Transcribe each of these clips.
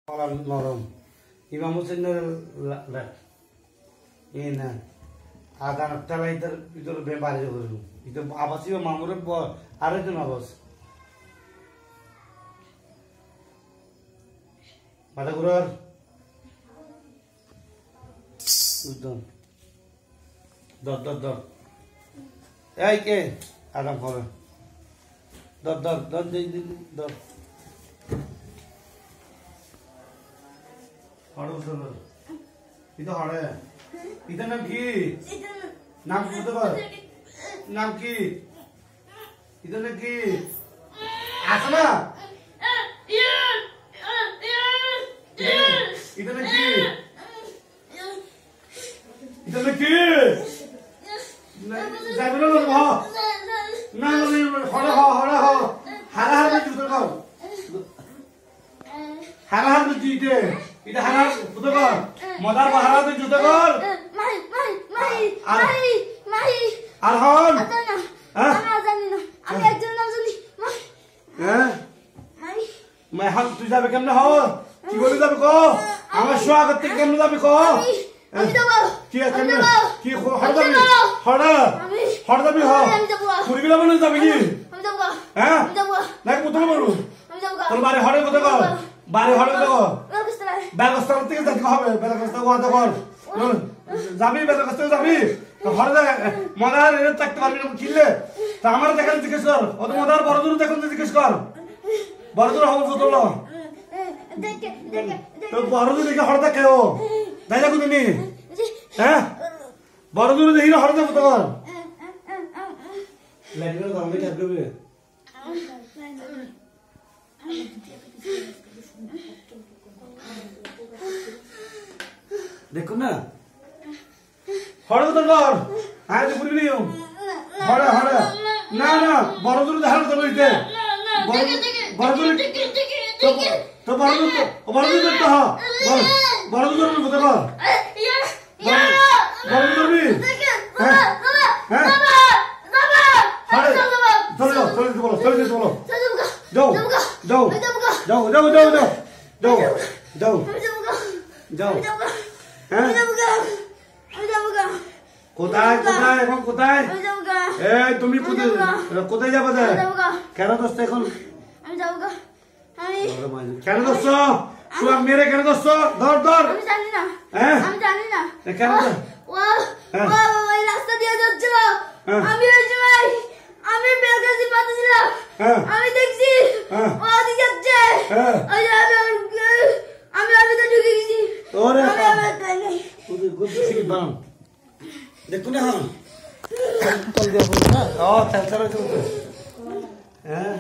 নরম ইমাম হোসেনের এই না আগান টালাইতার ভিতরে বেবারে করল এটা আবাসী মামুরে আরেকজন আবাস মাথা ঘুরার দর দর দর এই কে আরাম হবে দর দর দর দর ইতার নাম কি নাম বলতে পার নাম কি ইতার নাম কি আসো না ইতার নাম কি ইতার নাম কি যাবে না না হরে হরে হারা হারা জুতো খাও হারা হারা জিতে এটা হারা জুতো কর মদার বাহারা তো জুতো কর আর হন আমি একজন নাম জানি মাই হাত তুই যাবে কেমনে হ কি বলে যাবে ক আমার সোয়া করতে কেমনে যাবে ক কি কেমনে কি হড় যাবি হড় যাবি হ পুরি গেলে মনে যাবে কি হ্যাঁ নাই কোথাও বলবো তোর বাড়ি হড়ে কোথাও কর বাড়ি হড়ে দেখো ব্যবস্থা করতে যাতে হবে ব্যবস্থা ওয়াদা কর যাবি ব্যবস্থা যাবি হড়ে মদার এর থাকতে পারবি না কিনলে তা আমার দেখান জিজ্ঞেস কর অত মদার বড় দূর দেখুন জিজ্ঞেস কর বড় দূর হবো তোর তো বড় দূর দেখে হড়ে থাকে ও তাই দেখো তুমি হ্যাঁ বড় দূর দেখি হড়ে যাবো তোর ল্যাটিনের দাম দেখে আসবে দেখো না হড়ে তো কর আয় তো পুরি নিও হড়ে হড়ে না না বড় দূর দেখার তো বইতে বড় দূর তো বড় দূর তো হ বড় দূর বলতে কর বড় দূর বি হ্যাঁ হ্যাঁ হড়ে চলো বলো যাও যাও যাও যাও যাও যাও যাও যাও যাও হ্যাঁ কোথায় কোথায় এখন কোথায় এই তুমি কোথায় যাবে কেন দোস্ত এখন কেন দোস্ত সুয়াম মেরে কেন দোস্ত ধর ধর হ্যাঁ কেন রাস্তা দিয়ে যাচ্ছিল আমি ওই সময় আমি বেলগাছি পাচ্ছিলাম আমি দেখছি ও দিকে যাচ্ছে আমি তো ঢুকে গেছি ওরে দেখুন না চল দিয়ে না ও চাল হ্যাঁ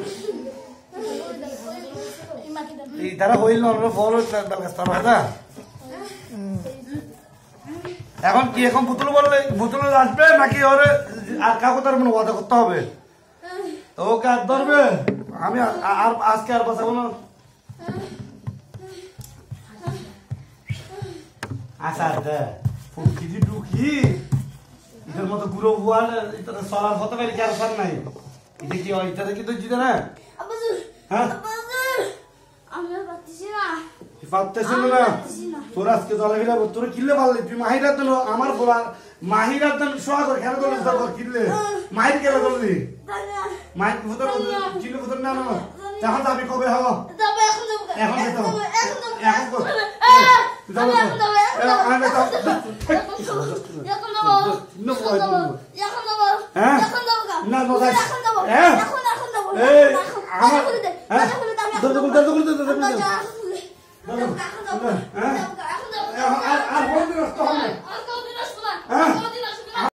এই তারা হইল বড় এখন কি এখন বোতল আসবে নাকি ওরে আর কাউকে তার মানে ওয়াদা করতে হবে ওকে আর ধরবে আমি আর আজকে আর বাঁচাবো না আচ্ছা ফুকি টুকি এটার মতো গুঁড়ো হুয়ার এটা সলার হতে পারে কি আর সার নাই এটা কি হয় এটা কি তো জিতে না হ্যাঁ পারতেছি না তোর আজকে জলে ফেলা তোর কিনলে পারলি তুই মাহিরার দিল আমার বলার মাহিরার দিন সোয়া করে খেলা করলি তোর কিনলে মাহির খেলা করলি মাহির ভুতর কিনলে ভুতর না এখন যাবি কবে হব এখন যেতে হবে